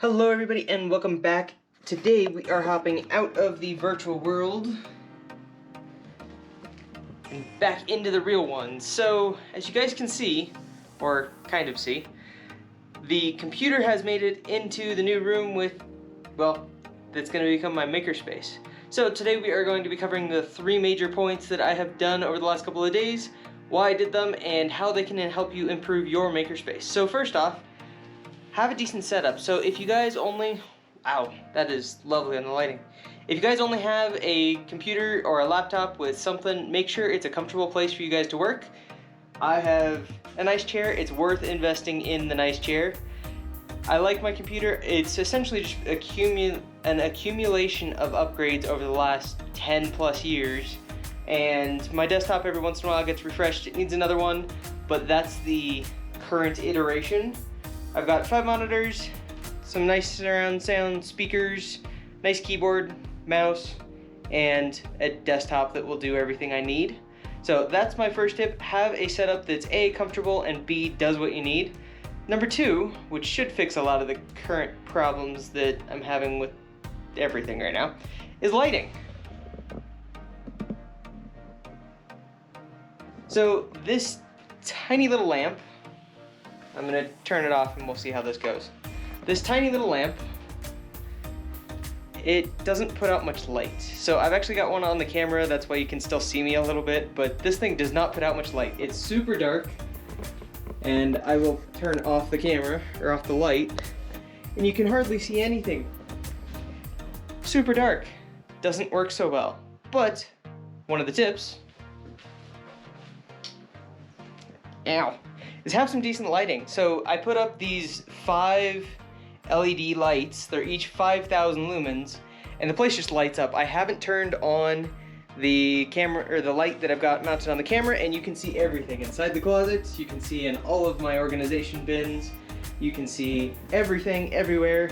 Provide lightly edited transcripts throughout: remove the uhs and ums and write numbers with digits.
Hello everybody and welcome back. Today we are hopping out of the virtual world and back into the real one. So as you guys can see, or kind of see, the computer has made it into the new room with, well, that's going to become my makerspace. So today we are going to be covering the three major points that I have done over the last couple of days, why I did them, and how they can help you improve your makerspace. So first off, have a decent setup. So if you guys only, wow, that is lovely on the lighting. If you guys only have a computer or a laptop with something, make sure it's a comfortable place for you guys to work. I have a nice chair. It's worth investing in the nice chair. I like my computer. It's essentially just an accumulation of upgrades over the last 10 plus years. And my desktop every once in a while gets refreshed. It needs another one, but that's the current iteration. I've got 5 monitors, some nice surround sound speakers, nice keyboard, mouse, and a desktop that will do everything I need. So that's my first tip. Have a setup that's A, comfortable, and B, does what you need. Number 2, which should fix a lot of the current problems that I'm having with everything right now, is lighting. So this tiny little lamp, I'm gonna turn it off and we'll see how this goes. This tiny little lamp, it doesn't put out much light. So I've actually got one on the camera, that's why you can still see me a little bit, but this thing does not put out much light. It's super dark, and I will turn off the camera, or off the light, and you can hardly see anything. Super dark, doesn't work so well. But one of the tips, is have some decent lighting. So I put up these 5 LED lights. They're each 5,000 lumens, and the place just lights up. I haven't turned on the camera or the light that I've got mounted on the camera, and you can see everything inside the closets. You can see in all of my organization bins. You can see everything everywhere,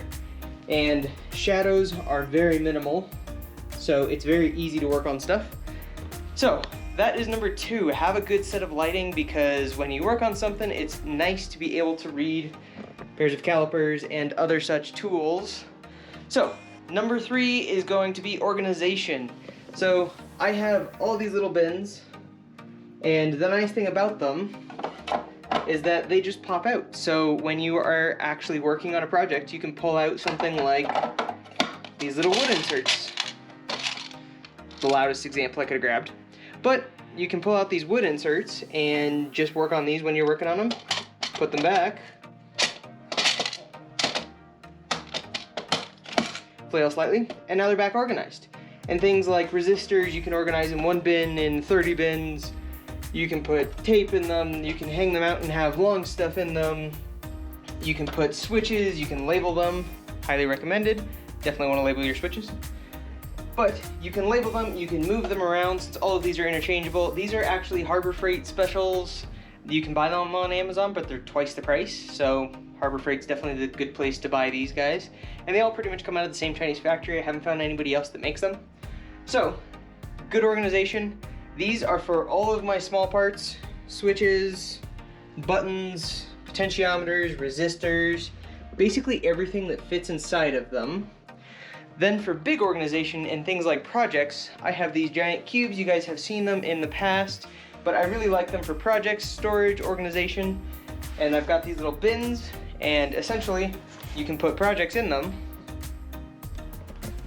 and shadows are very minimal, so it's very easy to work on stuff. So that is number 2, have a good set of lighting, because when you work on something, it's nice to be able to read pairs of calipers and other such tools. So number 3 is going to be organization. So I have all these little bins, and the nice thing about them is that they just pop out. So when you are actually working on a project, you can pull out something like these little wood inserts. The loudest example I could have grabbed. But you can pull out these wood inserts and just work on these when you're working on them. Put them back. Flail slightly, and now they're back organized. And things like resistors, you can organize in 1 bin, in 30 bins. You can put tape in them, you can hang them out and have long stuff in them. You can put switches, you can label them. Highly recommended. Definitely want to label your switches. But you can label them, you can move them around, since all of these are interchangeable. These are actually Harbor Freight specials. You can buy them on Amazon, but they're twice the price. So Harbor Freight's definitely the good place to buy these guys. And they all pretty much come out of the same Chinese factory. I haven't found anybody else that makes them. So, good organization. These are for all of my small parts, switches, buttons, potentiometers, resistors, basically everything that fits inside of them. Then for big organization and things like projects, I have these giant cubes. You guys have seen them in the past, but I really like them for projects, storage, organization. And I've got these little bins, and essentially you can put projects in them.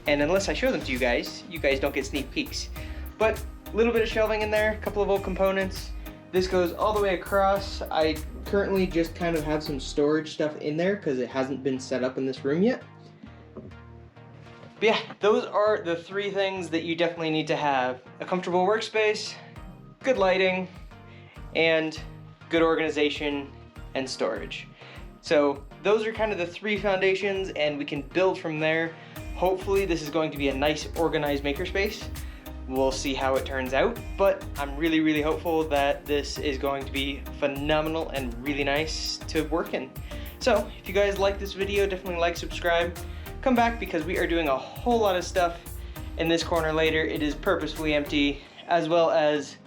And unless I show them to you guys don't get sneak peeks. But a little bit of shelving in there, a couple of old components. This goes all the way across. I currently just kind of have some storage stuff in there because it hasn't been set up in this room yet. But yeah, those are the 3 things that you definitely need to have. A comfortable workspace, good lighting, and good organization and storage. So those are kind of the 3 foundations, and we can build from there. Hopefully this is going to be a nice organized makerspace. We'll see how it turns out, but I'm really, really hopeful that this is going to be phenomenal and really nice to work in. So if you guys like this video, definitely like, subscribe. Come back, because we are doing a whole lot of stuff in this corner later. It is purposefully empty, as well as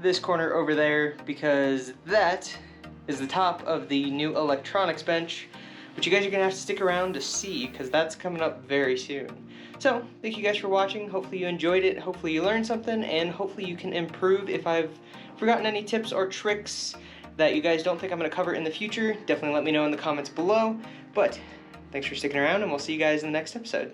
this corner over there, because that is the top of the new electronics bench. But you guys are going to have to stick around to see, because that's coming up very soon. So, thank you guys for watching. Hopefully you enjoyed it, hopefully you learned something, and hopefully you can improve. If I've forgotten any tips or tricks that you guys don't think I'm going to cover in the future, definitely let me know in the comments below. But thanks for sticking around, and we'll see you guys in the next episode.